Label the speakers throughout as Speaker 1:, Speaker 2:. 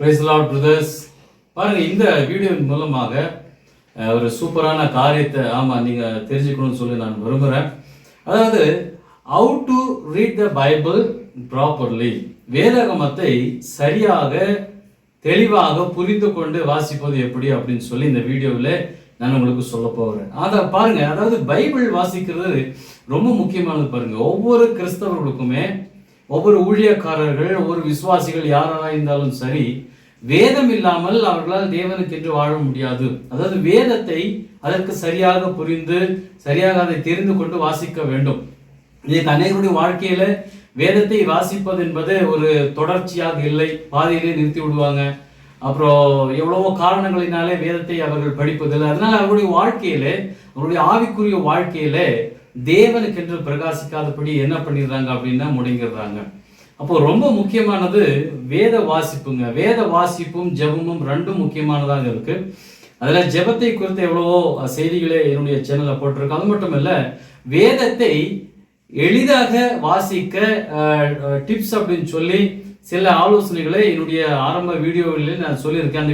Speaker 1: Price Lord brothers. பாருங்க, இந்த video மூலமாக ஒரு சூப்பரான காரியத்தை நீங்கள் தெரிஞ்சுக்கணும்னு சொல்லி நான் விரும்புகிறேன். அதாவது how to read the Bible properly, வேதாகமத்தை சரியாக தெளிவாக புரிந்து கொண்டு வாசிப்பது எப்படி அப்படின்னு சொல்லி இந்த வீடியோவில் நான் உங்களுக்கு சொல்ல போகிறேன். அதை பாருங்க, அதாவது பைபிள் வாசிக்கிறது ரொம்ப முக்கியமானது. பாருங்க, ஒவ்வொரு கிறிஸ்தவர்களுக்குமே, ஒவ்வொரு ஊழியக்காரர்கள், ஒவ்வொரு விசுவாசிகள் யாராக இருந்தாலும் சரி, வேதம் இல்லாமல் அவர்களால் தேவனுக்கு என்று வாழ முடியாது. அதாவது வேதத்தை அதற்கு சரியாக புரிந்து சரியாக அதை தெரிந்து கொண்டு வாசிக்க வேண்டும். இன்னைக்கு அநேகருடைய வாழ்க்கையில வேதத்தை வாசிப்பது என்பது ஒரு தொடர்ச்சியாக இல்லை, பாதியிலே நிறுத்தி விடுவாங்க. அப்புறம் எவ்வளவோ காரணங்களினாலே வேதத்தை அவர்கள் படிப்பதில்லை. அதனால அவருடைய வாழ்க்கையில, அவருடைய ஆவிக்குரிய வாழ்க்கையில தேவனுக்கென்று பிரகாசிக்காதபடி என்ன பண்ணிடுறாங்க அப்படின்னா முடங்கிடுறாங்க. அப்போ ரொம்ப முக்கியமானது வேத வாசிப்புங்க. வேத வாசிப்பும் ஜெபமும் ரெண்டும் முக்கியமானதாக இருக்கு. அதுல ஜெபத்தை குறித்து எவ்வளவோ செய்திகளே என்னுடைய சேனல்ல போட்டிருக்கு. அது மட்டும் இல்ல, வேதத்தை எளிதாக வாசிக்க டிப்ஸ் அப்படின்னு சொல்லி சில ஆலோசனைகளை என்னுடைய ஆரம்ப வீடியோவில் நான் சொல்லியிருக்கேன்.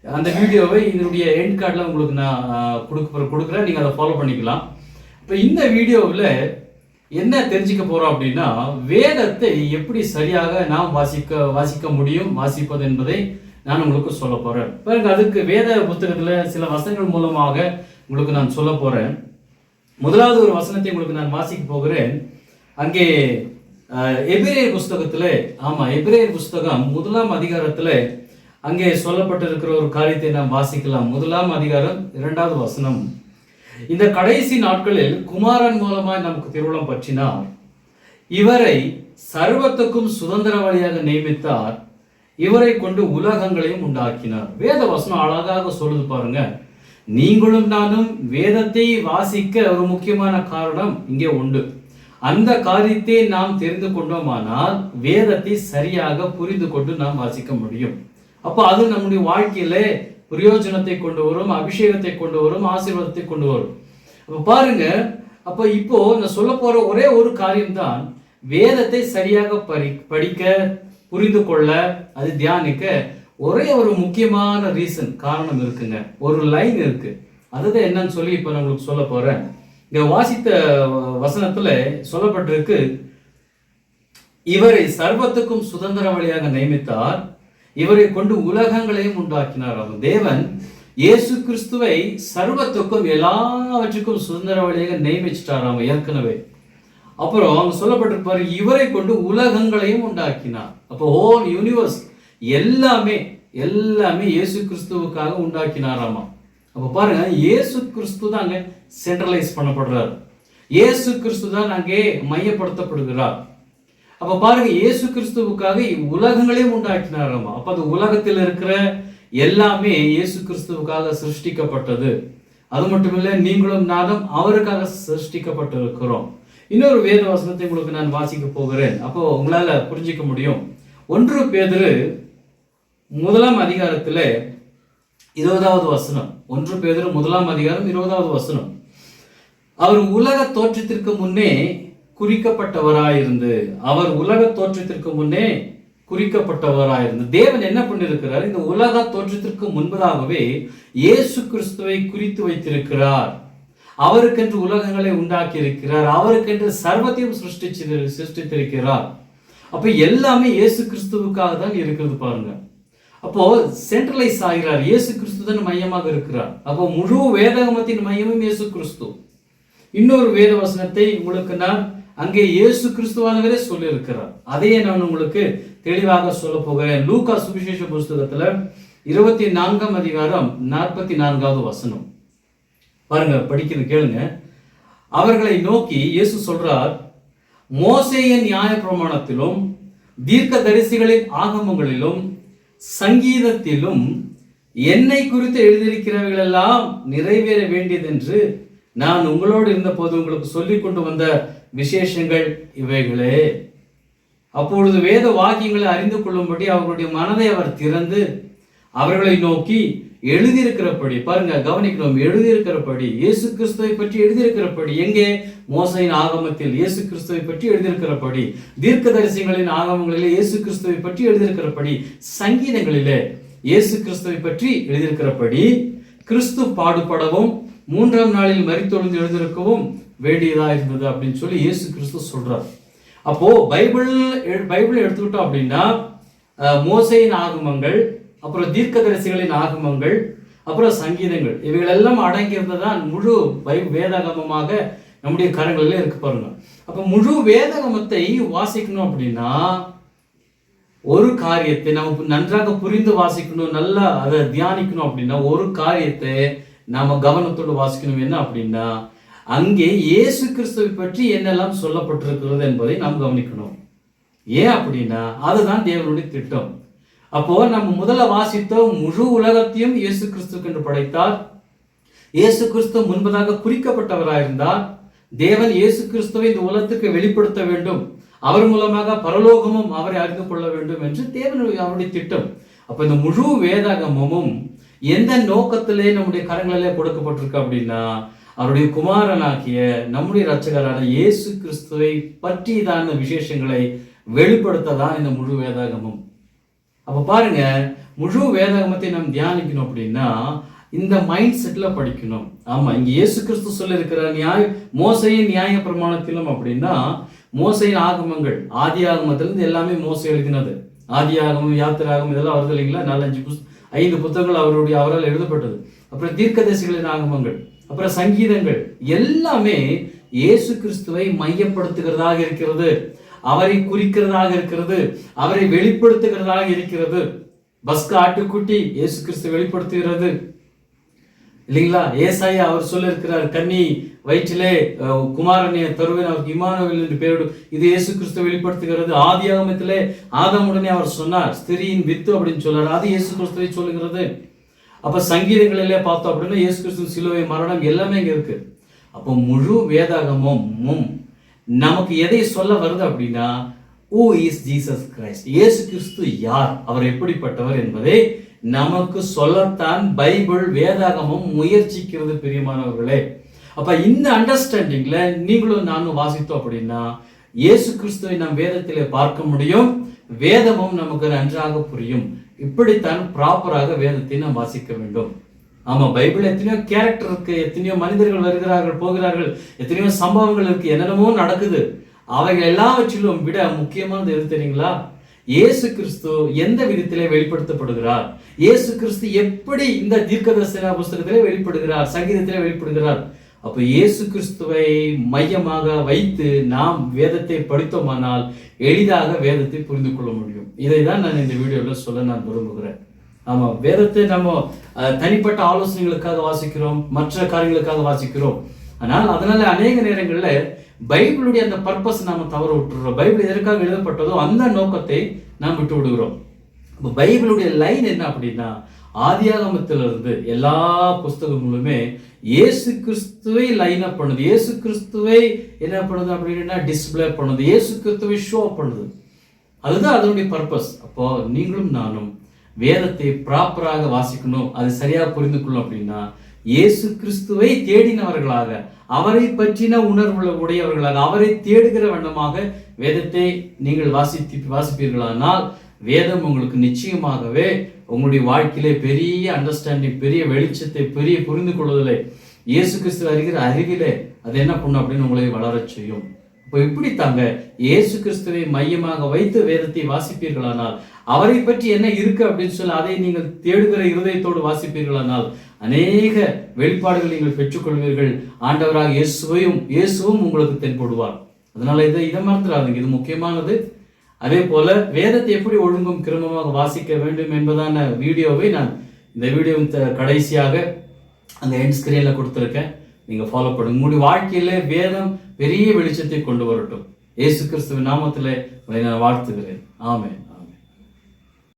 Speaker 1: அந்த வீடியோவை இதனுடைய எண்ட் கார்டில் உங்களுக்கு நான் கொடுக்குறேன். நீங்கள் அதை ஃபாலோ பண்ணிக்கலாம். இப்போ இந்த வீடியோவில் என்ன தெரிஞ்சுக்க போகிறோம் அப்படின்னா, வேதத்தை எப்படி சரியாக நாம் வாசிக்க முடியும், வாசிப்பது என்பதை நான் உங்களுக்கு சொல்ல போகிறேன். பாருங்க, அதுக்கு வேத புத்தகத்தில் சில வசனங்கள் மூலமாக உங்களுக்கு நான் சொல்ல போகிறேன். முதலாவது ஒரு வசனத்தை உங்களுக்கு நான் வாசிக்க போகிறேன். அங்கே எபிரேயர் புஸ்தகத்தில், எபிரேயர் புஸ்தகம் 1ஆம் அதிகாரத்தில் அங்கே சொல்லப்பட்டிருக்கிற ஒரு காரியத்தை நாம் வாசிக்கலாம். 1ஆம் அதிகாரம் 2வது வசனம். இந்த கடைசி நாட்களில் குமாரன் மூலமாய் நமக்கு திருவுளம் பற்றினார், இவரை சர்வத்துக்கும் சுதந்திர வழியாக நியமித்தார், இவரை கொண்டு உலகங்களையும் உண்டாக்கினார். வேத வசனம் அழகாக சொல்லுது பாருங்க. நீங்களும் நானும் வேதத்தை வாசிக்க ஒரு முக்கியமான காரணம் இங்கே உண்டு. அந்த காரியத்தை நாம் தெரிந்து கொண்டோமானால் வேதத்தை சரியாக புரிந்து கொண்டு நாம் வாசிக்க முடியும். அப்போ அது நம்முடைய வாழ்க்கையில பிரயோஜனத்தை கொண்டு வரும், அபிஷேகத்தை கொண்டு வரும், ஆசீர்வாதத்தை கொண்டு வரும். அப்போ பாருங்க, அப்போ இப்போ நான் சொல்ல போற ஒரே ஒரு காரியம்தான், வேதத்தை சரியாக படிக்க, புரிந்து கொள்ள, அது தியானிக்க ஒரே ஒரு முக்கியமான காரணம் இருக்குங்க. ஒரு லைன் இருக்கு. அதுதான் என்னன்னு சொல்லி இப்போ நான் உங்களுக்கு சொல்ல போறேன். இங்க வாசித்த வசனத்துல சொல்லப்பட்டிருக்கு, இவரை சர்வத்துக்கும் சுதந்திர வழியாக நியமித்தார், இவரை கொண்டு உலகங்களையும் உண்டாக்கினார். அவர் தேவன் இயேசு கிறிஸ்துவை சர்வத்துக்கும் எல்லாவற்றுக்கும் சுதந்திர வழியாக நியமிச்சிட்டாராம் ஏற்கனவே. அப்புறம் அவங்க சொல்லப்பட்டிருப்பாரு, இவரை கொண்டு உலகங்களையும் உண்டாக்கினார். அப்போ ஹோல் யூனிவர்ஸ் எல்லாமே இயேசு கிறிஸ்துவுக்காக உண்டாக்கினாராமா. அப்ப பாருங்க, இயேசு கிறிஸ்து தான் அங்கே சென்ட்ரலைஸ் பண்ணப்படுறார். இயேசு கிறிஸ்து தான் அங்கே மையப்படுத்தப்படுகிறார். அப்ப பாருங்க, இயேசு கிறிஸ்துவுக்காக உலகங்களையும் உண்டாக்கினாராமா. அப்ப அது உலகத்தில் இருக்கிற எல்லாமே இயேசு கிறிஸ்துவுக்காக சிருஷ்டிக்கப்பட்டது. அது மட்டும் இல்லை, நீங்களும் நானும் அவருக்காக சிருஷ்டிக்கப்பட்டிருக்கிறோம். இன்னொரு வேத வசனத்தை உங்களுக்கு நான் வாசிக்க போகிறேன். அப்போ உங்களால புரிஞ்சிக்க முடியும். 1 பேதுரு 1ஆம் அதிகாரத்தில் 20வது வசனம். 1 பேதுரு 1ஆம் அதிகாரம் 20வது வசனம். அவர் உலக தோற்றத்திற்கு முன்னே குறிக்கப்பட்டவராயிருந்து, அவர் உலக தோற்றத்திற்கு முன்னே குறிக்கப்பட்டவராயிருந்து. தேவன் என்ன பண்ணிருக்கிறார், இந்த உலக தோற்றத்திற்கு முன்பதாகவே இயேசு கிறிஸ்துவை குறித்து வைத்திருக்கிறார். அவருக்கென்று உலகங்களை உண்டாக்கி இருக்கிறார், அவருக்கென்று சர்வத்தையும் சிருஷ்டித்திருக்கிறார். அப்ப எல்லாமே இயேசு கிறிஸ்துவுக்காக தான் இருக்கிறது பாருங்க. அப்போ சென்ட்ரலைஸ் ஆகிறார். இயேசு கிறிஸ்து தான் மையமாக இருக்கிறார். அப்போ முழு வேதாகமத்தின் மையமும் இயேசு கிறிஸ்து. இன்னொரு வேத வசனத்தை உங்களுக்கு நான் அங்கே இயேசு கிறிஸ்துவானவரே சொல்லி இருக்கிறார். அதையே நான் உங்களுக்கு தெளிவாக சொல்ல போகிறேன். லூக்கா சுவிசேஷ புஸ்தகத்துல 24ஆம் அதிகாரம் 44வது வசனம் பாருங்க, படிக்கிறது கேளுங்க. அவர்களை நோக்கி இயேசு சொல்றார், மோசேயின் நியாய பிரமாணத்திலும் தீர்க்க தரிசிகளின் ஆகமங்களிலும் சங்கீதத்திலும் என்னை குறித்து எழுதியிருக்கிறவர்கள் எல்லாம் நிறைவேற வேண்டியதென்று நான் உங்களோடு இருந்த போது உங்களுக்கு சொல்லிக் கொண்டு வந்த விசேஷங்கள் இவைகளே. அப்பொழுது வேத வாக்கியங்களை அறிந்து கொள்ளும்படி அவர்களுடைய மனதை அவர் திறந்து அவர்களை நோக்கி எழுதியிருக்கிறபடி, பாருங்க கவனிக்கணும், எழுதியிருக்கிறபடி இயேசு கிறிஸ்துவை பற்றி எழுதியிருக்கிறபடி, எங்கே? மோசையின் ஆகமத்தில் இயேசு கிறிஸ்துவை பற்றி எழுதியிருக்கிறபடி, தீர்க்கதரிசிகளின் ஆகமங்களிலே இயேசு கிறிஸ்துவை பற்றி எழுதியிருக்கிறபடி, சங்கீதங்களிலே இயேசு கிறிஸ்துவை பற்றி எழுதியிருக்கிறபடி, கிறிஸ்து பாடுபடவும் 3ஆம் நாளில் மரித்தொழுந்து எழுந்திருக்கவும் வேண்டியதா இருந்தது அப்படின்னு சொல்லி இயேசு கிறிஸ்து சொல்றார். அப்போ பைபிள் எடுத்துக்கிட்டோம் அப்படின்னா மோசையின் ஆகமங்கள், அப்புறம் தீர்க்கதரிசிகளின் ஆகமங்கள், அப்புறம் சங்கீதங்கள், இவைகள் எல்லாம் அடங்கியிருந்ததான் முழு வேதாகமமாக நம்முடைய கரங்களில் இருக்கு பாருங்க. அப்ப முழு வேதாகமத்தை வாசிக்கணும் அப்படின்னா ஒரு காரியத்தை நம்ம நன்றாக புரிந்து வாசிக்கணும், நல்லா அதை தியானிக்கணும் அப்படின்னா ஒரு காரியத்தை நாம கவனத்தோடு வாசிக்கணும். என்ன அப்படின்னா அங்கே இயேசு கிறிஸ்துவை பற்றி என்னெல்லாம் சொல்லப்பட்டிருக்கிறது என்பதை நாம் கவனிக்கணும். ஏன் அப்படின்னா அதுதான் தேவனுடைய திட்டம். அப்போ நம்ம முதல்ல வாசித்த முழு உலகத்தையும் இயேசு கிறிஸ்துக்கு என்று படைத்தார். இயேசு கிறிஸ்து முன்பதாக குறிக்கப்பட்டவராயிருந்தார். தேவன் இயேசு கிறிஸ்துவை இந்த உலகத்துக்கு வெளிப்படுத்த வேண்டும், அவர் மூலமாக பரலோகமும் அவரை அறிந்து கொள்ள வேண்டும் என்று தேவனுடைய அவருடைய திட்டம். அப்ப இந்த முழு வேதாகமும் எந்த நோக்கத்திலே நம்முடைய கரங்களிலே கொடுக்கப்பட்டிருக்கு அப்படின்னா அவருடைய குமாரனாகிய நம்முடைய இரட்சகரான இயேசு கிறிஸ்துவை பற்றிதான விசேஷங்களை வெளிப்படுத்ததான் இந்த முழு வேதாகமும். அப்ப பாருங்க, முழு வேதாகமத்தை நாம் தியானிக்கணும் அப்படின்னா இந்த மைண்ட் செட்ல படிக்கணும். ஆமா, இங்க இயேசு கிறிஸ்து சொல்ல இருக்கிற மோசையின் நியாய பிரமாணத்திலும் அப்படின்னா மோசையின் ஆகமங்கள், ஆதி ஆகமத்திலிருந்து எல்லாமே மோசை எழுதினது. ஆதி ஆகமம், யாத்திராகமம் இதெல்லாம் வருது இல்லைங்களா? 5 புத்தகங்கள் அவரால் எழுதப்பட்டது. அப்புறம் தீர்க்கதரிசிகளின் ஆகமங்கள், அப்புறம் சங்கீதங்கள் எல்லாமே இயேசு கிறிஸ்துவை மையப்படுத்துகிறதாக இருக்கிறது, அவரை குறிக்கிறதாக இருக்கிறது, அவரை வெளிப்படுத்துகிறதாக இருக்கிறது. பஸ்கா ஆட்டுக்குட்டி இயேசு கிறிஸ்து வெளிப்படுத்துகிறது இல்லைங்களா? ஏசாயா அவர் சொல்ல இருக்கிறார், கன்னி வயிற்றிலே குமாரனை தருவேன், அவருக்கு இம்மானுவேல் என்று பெயரிடு. இது இயேசு கிறிஸ்து வெளிப்படுத்துகிறது. ஆதி ஆகமத்திலே ஆதாமுடனே அவர் சொன்னார், ஸ்திரீயின் வித்து அப்படின்னு சொல்றார், அது இயேசு கிறிஸ்துவை சொல்லுகிறது. அப்ப சங்கீதங்களிலே பார்த்தோம் அப்படின்னா இயேசு கிறிஸ்து சிலுவை மரணம் எல்லாமே இங்க இருக்கு. அப்போ முழு வேதாகமும் நமக்கு எதை சொல்ல வருது அப்படின்னா who is Jesus Christ, இயேசு கிறிஸ்து யார், அவர் எப்படிப்பட்டவர் என்பதை நமக்கு சொல்லத்தான் பைபிள் வேதாகமும் முயற்சிக்கிறது பிரியமானவர்களே. அப்ப இந்த அண்டர்ஸ்டாண்டிங்ல நீங்களும் நானும் வாசித்தோம் அப்படின்னா இயேசு கிறிஸ்துவை நாம் வேதத்திலே பார்க்க முடியும், வேதமும் நமக்கு நன்றாக புரியும். இப்படித்தான் ப்ராப்பராக வேதத்தை நாம் வாசிக்க வேண்டும். ஆமா, பைபிள் எத்தனையோ கேரக்டர் இருக்கு, எத்தனையோ மனிதர்கள் வருகிறார்கள் போகிறார்கள், எத்தனையோ சம்பவங்கள் இருக்கு, என்னென்னமோ நடக்குது. அவைகள் எல்லாவற்றிலும் விட முக்கியமானது எது தெரியுங்களா? இயேசு கிறிஸ்து எந்த விதத்திலே வெளிப்படுத்தப்படுகிறார், இயேசு கிறிஸ்து எப்படி இந்த தீர்க்கதரிசன புஸ்தகத்திலே வெளிப்படுகிறார், சங்கீதத்திலே வெளிப்படுகிறார். அப்ப இயேசு கிறிஸ்துவை மையமாக வைத்து நாம் வேதத்தை படித்தோமானால் எளிதாக வேதத்தை புரிந்து கொள்ள முடியும். இதை தான் நான் இந்த வீடியோவில் சொல்ல நான் விரும்புகிறேன். ஆமா, வேதத்தை நம்ம தனிப்பட்ட ஆலோசனைகளுக்காக வாசிக்கிறோம், மற்ற காரியங்களுக்காக வாசிக்கிறோம். ஆனால் அதனால அநேக நேரங்கள்ல பைபிளுடைய அந்த பர்பஸ் நாம தவற விட்டுறோம். பைபிள் எதற்காக எழுதப்பட்டதோ அந்த நோக்கத்தை நாம் விட்டு விடுகிறோம். இப்போ பைபிளுடைய லைன் என்ன அப்படின்னா ஆதியாகமத்திலிருந்து எல்லா புஸ்தகங்களுமே இயேசு கிறிஸ்துவை லைன் அப் பண்ணுது, இயேசு கிறிஸ்துவை என்ன பண்ணுது அப்படின்னா டிஸ்பிளே பண்ணுது, இயேசு கிறிஸ்துவை ஷோ பண்ணுது. அதுதான் அதனுடைய பர்பஸ். அப்போ நீங்களும் நானும் வேதத்தை ப்ராப்பராக வாசிக்கணும், அது சரியாக புரிந்து கொள்ளும் அப்படின்னா இயேசு கிறிஸ்துவை தேடினவர்களாக, அவரை பற்றின உணர்வு உடையவர்களாக, அவரை தேடுகிற வண்ணமாக வேதத்தை நீங்கள் வாசிப்பீர்களானால் வேதம் உங்களுக்கு நிச்சயமாகவே உங்களுடைய வாழ்க்கையிலே பெரிய அண்டர்ஸ்டாண்டிங், பெரிய வெளிச்சத்தை, பெரிய புரிந்து கொள்வதில்லை, இயேசு கிறிஸ்து அறிகிற அறிவிலே அது என்ன பண்ணும் அப்படின்னு உங்களை வளரச் செய்யும். இப்போ இப்படி தாங்க இயேசு கிறிஸ்துவை மையமாக வைத்து வேதத்தை வாசிப்பீர்களானால், அவரை பற்றி என்ன இருக்கு அப்படின்னு சொல்லி அதை நீங்கள் தேடுகிற இருதயத்தோடு வாசிப்பீர்களானால் அநேக வெளிப்பாடுகள் நீங்கள் பெற்றுக்கொள்வீர்கள். ஆண்டவராக இயேசுவும் உங்களுக்கு தென்படுவார். அதனால இதை மறந்துடாதீங்க, இது முக்கியமானது. அதே போல வேதத்தை எப்படி ஒழுங்கும் கிரமமாக வாசிக்க வேண்டும் என்பதான வீடியோவை நான் இந்த வீடியோவின் கடைசியாக அந்த எண்ட் ஸ்கிரீன்ல கொடுத்துருக்கேன், நீங்க ஃபாலோ பண்ணுங்க. உங்களுடைய வாழ்க்கையில வேதம் பெரிய வெளிச்சத்தை கொண்டு வரட்டும். இயேசு கிறிஸ்துவின் நாமத்திலே நான் வாழ்த்துகிறேன். ஆமென்.